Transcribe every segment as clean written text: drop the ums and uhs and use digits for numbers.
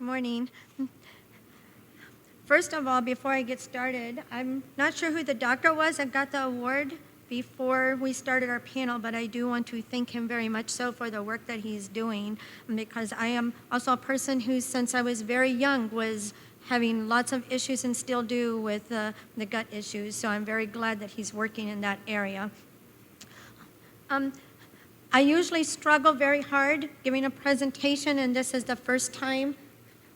Good morning. First of all, before I get started, I'm not sure who the doctor was that got the award before we started our panel, but I do want to thank him very much so for the work that he's doing, because I am also a person who, since I was very young, was having lots of issues and still do with the gut issues, so I'm very glad that he's working in that area. I usually struggle very hard giving a presentation, and this is the first time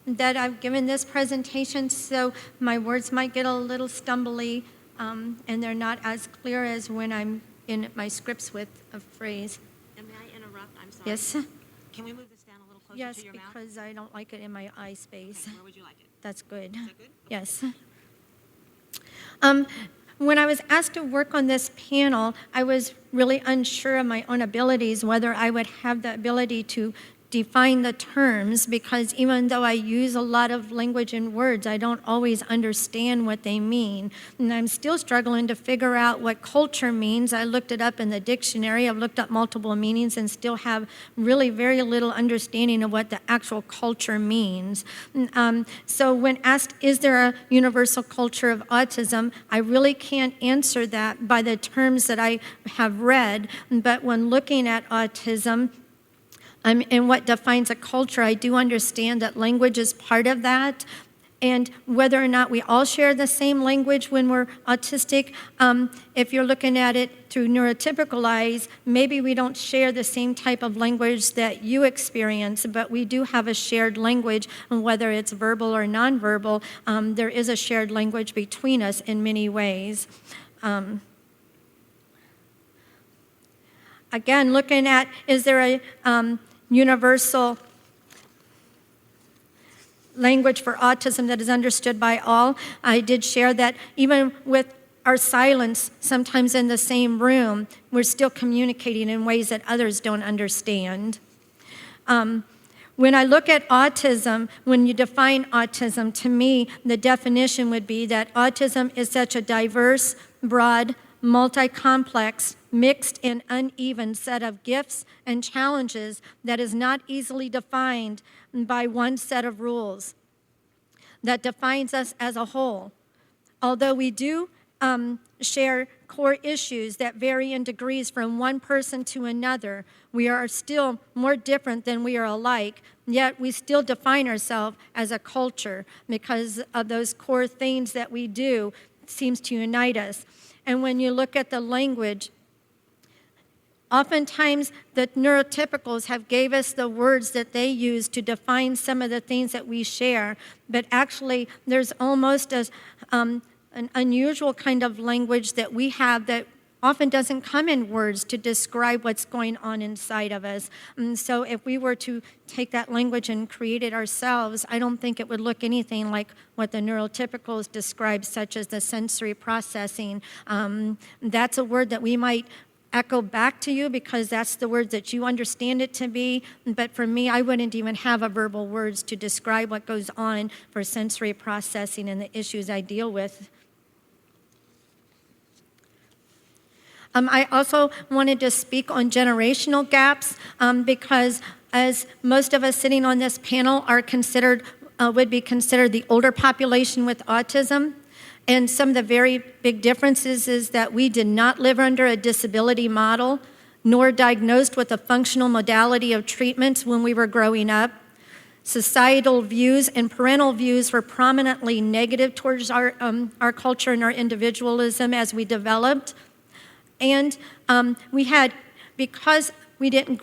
that I've given this presentation, so my words might get a little stumbly, and they're not as clear as when I'm in my scripts with a phrase. And may I interrupt? I'm sorry. Yes. Can we move this down a little closer Yes, to your mouth? because I don't like it in my eye space. Okay, where would you like it? That's good. Is that good? Yes. When I was asked to work on this panel, I was really unsure of my own abilities, whether I would have the ability to define the terms, because even though I use a lot of language and words, I don't always understand what they mean. And I'm still struggling to figure out what culture means. I looked it up in the dictionary. I've looked up multiple meanings and still have really very little understanding of what the actual culture means. So when asked, is there a universal culture of autism, I really can't answer that by the terms that I have read. But when looking at autism, and what defines a culture, I do understand that language is part of that. And whether or not we all share the same language when we're autistic, if you're looking at it through neurotypical eyes, maybe we don't share the same type of language that you experience, but we do have a shared language, and whether it's verbal or nonverbal, there is a shared language between us in many ways. Again, looking at, is there a universal language for autism that is understood by all? I did share that even with our silence, sometimes in the same room, we're still communicating in ways that others don't understand. When I look at autism, when you define autism, to me, the definition would be that autism is such a diverse, broad, multi-complex, mixed and uneven set of gifts and challenges that is not easily defined by one set of rules that defines us as a whole. Although we do share core issues that vary in degrees from one person to another, we are still more different than we are alike, yet we still define ourselves as a culture because of those core things that we do seems to unite us. And when you look at the language, oftentimes the neurotypicals have gave us the words that they use to define some of the things that we share, but actually there's almost an unusual kind of language that we have that often doesn't come in words to describe what's going on inside of us. And so if we were to take that language and create it ourselves, I don't think it would look anything like what the neurotypicals describe, such as the sensory processing. That's a word that we might echo back to you because that's the word that you understand it to be. But for me, I wouldn't even have a verbal words to describe what goes on for sensory processing and the issues I deal with. I also wanted to speak on generational gaps because as most of us sitting on this panel are considered, would be considered the older population with autism. And some of the very big differences is that we did not live under a disability model, nor diagnosed with a functional modality of treatment when we were growing up. Societal views and parental views were prominently negative towards our culture and our individualism as we developed. And we had, because we didn't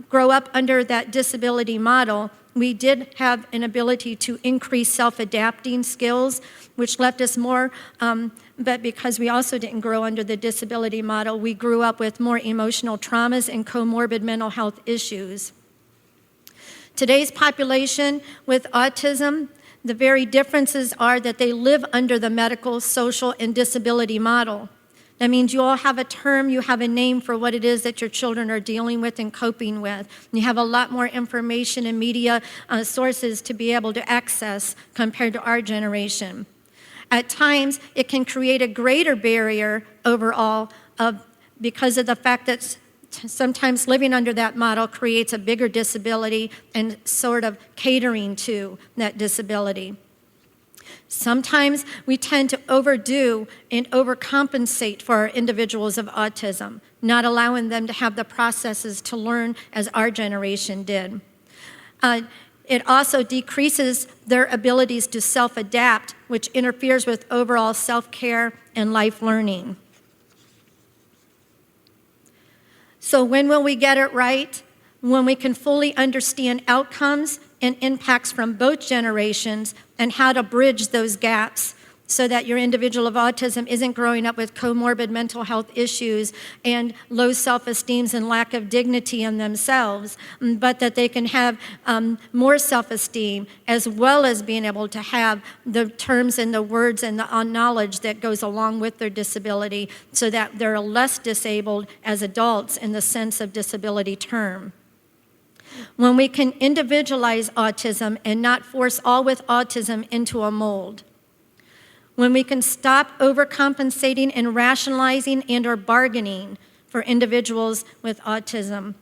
grow up under that disability model, we did have an ability to increase self-adapting skills, which left us more, but because we also didn't grow under the disability model, we grew up with more emotional traumas and comorbid mental health issues. Today's population with autism, the very differences are that they live under the medical, social, and disability model. That means you all have a term, you have a name for what it is that your children are dealing with and coping with. And you have a lot more information and media sources to be able to access compared to our generation. At times, it can create a greater barrier overall because of the fact that sometimes living under that model creates a bigger disability and sort of catering to that disability. Sometimes we tend to overdo and overcompensate for our individuals of autism, not allowing them to have the processes to learn as our generation did. It also decreases their abilities to self-adapt, which interferes with overall self-care and life learning. So when will we get it right? When we can fully understand outcomes and impacts from both generations and how to bridge those gaps so that your individual of autism isn't growing up with comorbid mental health issues and low self-esteem and lack of dignity in themselves, but that they can have more self-esteem as well as being able to have the terms and the words and the knowledge that goes along with their disability so that they're less disabled as adults in the sense of disability term. When we can individualize autism and not force all with autism into a mold. When we can stop overcompensating and rationalizing and or bargaining for individuals with autism.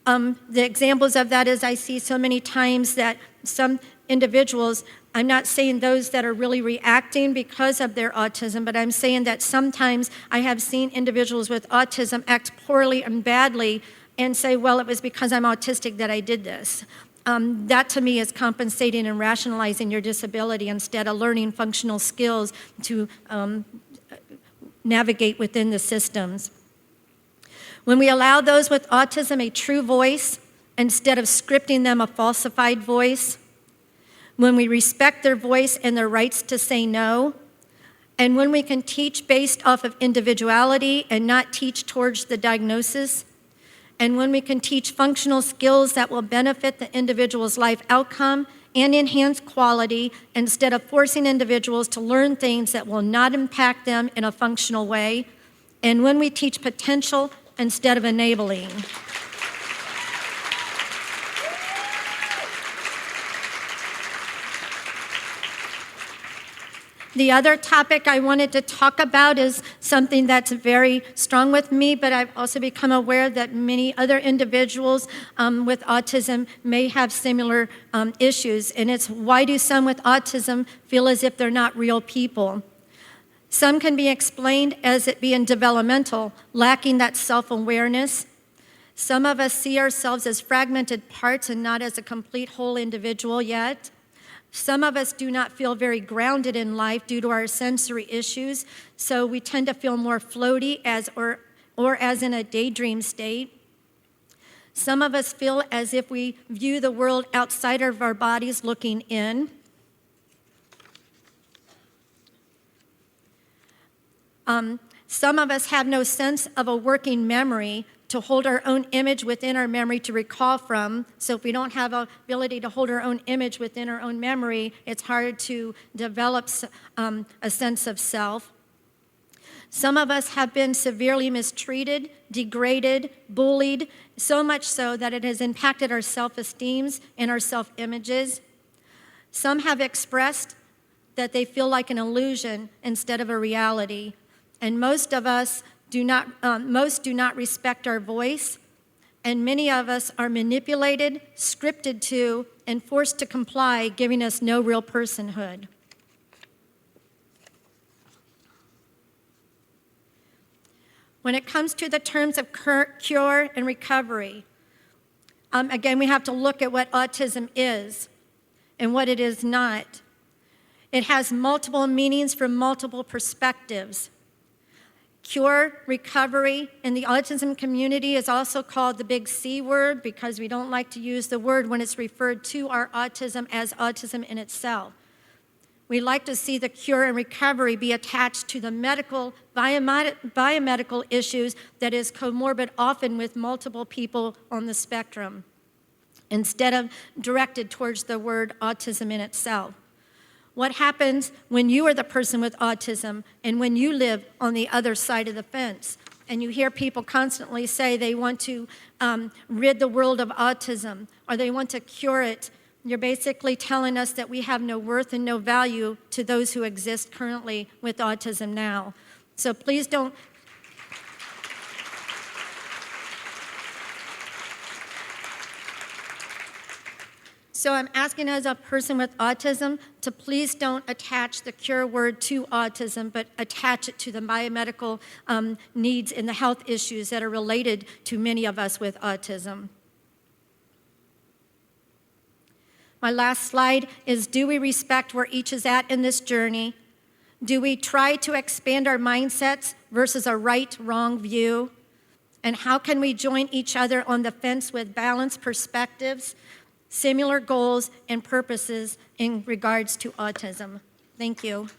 The examples of that is I see so many times that some individuals, I'm not saying those that are really reacting because of their autism, but I'm saying that sometimes I have seen individuals with autism act poorly and badly and say, well, it was because I'm autistic that I did this. That to me is compensating and rationalizing your disability instead of learning functional skills to navigate within the systems. When we allow those with autism a true voice instead of scripting them a falsified voice, when we respect their voice and their rights to say no, and when we can teach based off of individuality and not teach towards the diagnosis, and when we can teach functional skills that will benefit the individual's life outcome and enhance quality instead of forcing individuals to learn things that will not impact them in a functional way, and when we teach potential instead of enabling. The other topic I wanted to talk about is something that's very strong with me, but I've also become aware that many other individuals with autism may have similar issues, and it's why do some with autism feel as if they're not real people? Some can be explained as it being developmental, lacking that self-awareness. Some of us see ourselves as fragmented parts and not as a complete whole individual yet. Some of us do not feel very grounded in life due to our sensory issues, so we tend to feel more floaty or as in a daydream state. Some of us feel as if we view the world outside of our bodies looking in. Some of us have no sense of a working memory to hold our own image within our memory to recall from. So if we don't have the ability to hold our own image within our own memory, it's hard to develop a sense of self. Some of us have been severely mistreated, degraded, bullied, so much so that it has impacted our self-esteems and our self-images. Some have expressed that they feel like an illusion instead of a reality. And most of us do not respect our voice, and many of us are manipulated, scripted to, and forced to comply, giving us no real personhood. When it comes to the terms of cure and recovery, again, we have to look at what autism is and what it is not. It has multiple meanings from multiple perspectives. Cure, recovery, in the autism community is also called the big C word because we don't like to use the word when it's referred to our autism as autism in itself. We like to see the cure and recovery be attached to the medical, biomedical issues that is comorbid often with multiple people on the spectrum, instead of directed towards the word autism in itself. What happens when you are the person with autism and when you live on the other side of the fence? And you hear people constantly say they want to rid the world of autism or they want to cure it. You're basically telling us that we have no worth and no value to those who exist currently with autism now. So please don't. So I'm asking as a person with autism to please don't attach the cure word to autism, but attach it to the biomedical needs and the health issues that are related to many of us with autism. My last slide is, do we respect where each is at in this journey? Do we try to expand our mindsets versus a right-wrong view? And how can we join each other on the fence with balanced perspectives, similar goals, and purposes in regards to autism? Thank you.